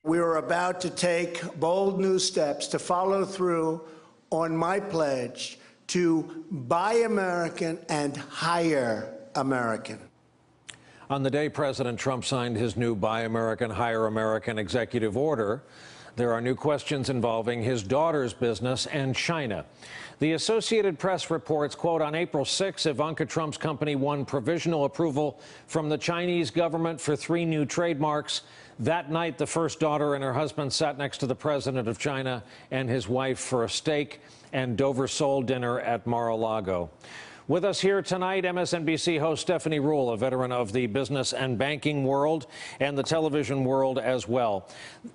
We are about to take bold new steps to follow through on my pledge to buy American and hire American. On the day President Trump signed his new Buy American, Hire American executive order, there are new questions involving his daughter's business and China. The Associated Press reports, quote, on April 6, Ivanka Trump's company won provisional approval from the Chinese government for 3 new trademarks. That night, the first daughter and her husband sat next to the president of China and his wife for a steak and Dover sole dinner at Mar-a-Lago. With us here tonight, MSNBC host Stephanie Ruhle, a veteran of the business and banking world and the television world as well.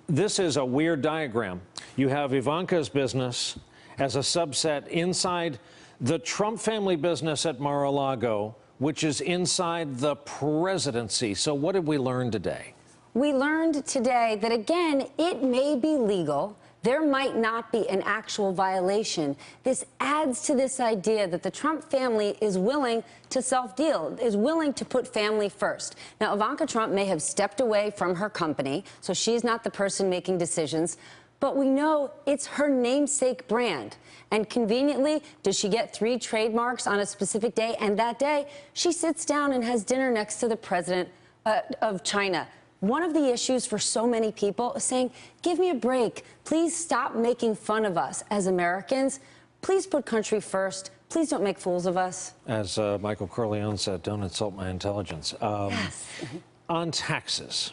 This is a weird diagram. You have Ivanka's business as a subset inside the Trump family business at Mar-a-Lago, which is inside the presidency. So what did we learn today? We learned today that, again, it may be legal. There might not be an actual violation. This adds to this idea that the Trump family is willing to self-deal, is willing to put family first. Now, Ivanka Trump may have stepped away from her company, so she's not the person making decisions, but we know it's her namesake brand. And conveniently, does she get 3 trademarks on a specific day? And that day, she sits down and has dinner next to the president of China. One of the issues for so many people is saying, give me a break. Please stop making fun of us as Americans. Please put country first. Please don't make fools of us. As Michael Corleone said, don't insult my intelligence. Yes. On taxes,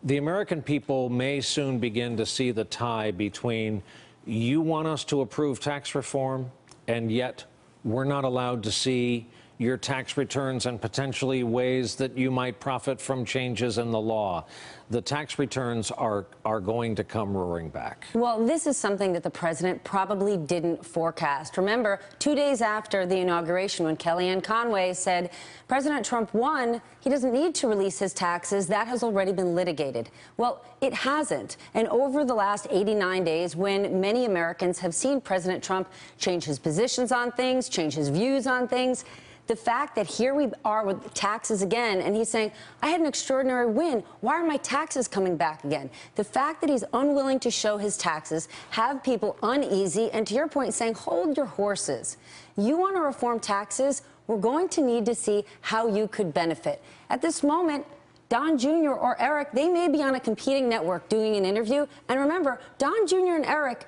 the American people may soon begin to see the tie between you want us to approve tax reform, and yet we're not allowed to see your tax returns and potentially ways that you might profit from changes in the law. The tax returns are going to come roaring back. Well, this is something that the president probably didn't forecast. Remember, 2 days after the inauguration, when Kellyanne Conway said President Trump won, he doesn't need to release his taxes. That has already been litigated. Well, it hasn't. And over the last 89 days, when many Americans have seen President Trump change his positions on things, change his views on things, the fact that here we are with taxes again, and he's saying, I had an extraordinary win. Why are my taxes coming back again? The fact that he's unwilling to show his taxes have people uneasy, and to your point, saying, hold your horses. You want to reform taxes? We're going to need to see how you could benefit. At this moment, Don Jr. or Eric, they may be on a competing network doing an interview. And remember, Don Jr. and Eric,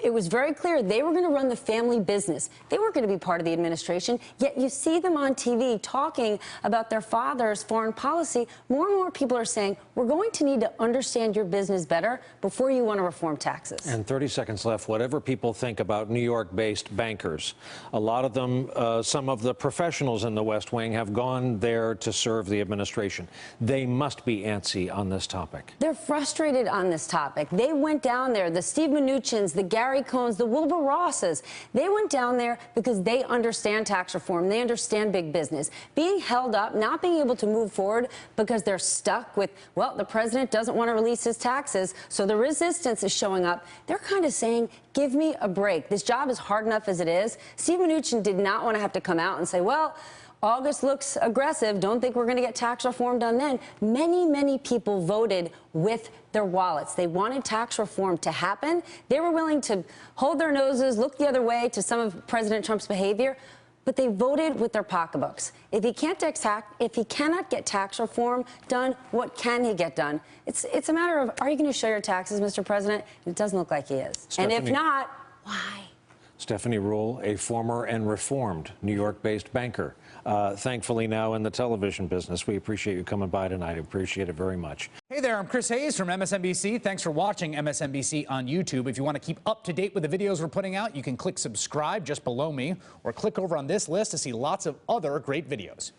it was very clear they were going to run the family business. They weren't going to be part of the administration, yet you see them on TV talking about their father's foreign policy. More and more people are saying, we're going to need to understand your business better before you want to reform taxes. And 30 seconds left. Whatever people think about New York-based bankers, a lot of them, some of the professionals in the West Wing have gone there to serve the administration. They must be antsy on this topic. They're frustrated on this topic. They went down there, the Steve Mnuchins, the Gary Cohns, the Wilbur Rosses. They went down there because they understand tax reform. They understand big business. Being held up, not being able to move forward because they're stuck with, well, the president doesn't want to release his taxes, so the resistance is showing up. They're kind of saying, give me a break. This job is hard enough as it is. Steve Mnuchin did not want to have to come out and say, well, August looks aggressive. Don't think we're going to get tax reform done then. Many, many people voted with their wallets. They wanted tax reform to happen. They were willing to hold their noses, look the other way to some of President Trump's behavior, but they voted with their pocketbooks. If he cannot get tax reform done, what can he get done? It's a matter of, are you going to show your taxes, Mr. President? It doesn't look like he is. Stephanie, and if not, why? Stephanie Ruhle, a former and reformed New York-based banker, thankfully now in the television business. We appreciate you coming by tonight. I appreciate it very much. Hey there, I'm Chris Hayes from MSNBC. Thanks for watching MSNBC on YouTube. If you want to keep up to date with the videos we're putting out, you can click subscribe just below me, or click over on this list to see lots of other great videos.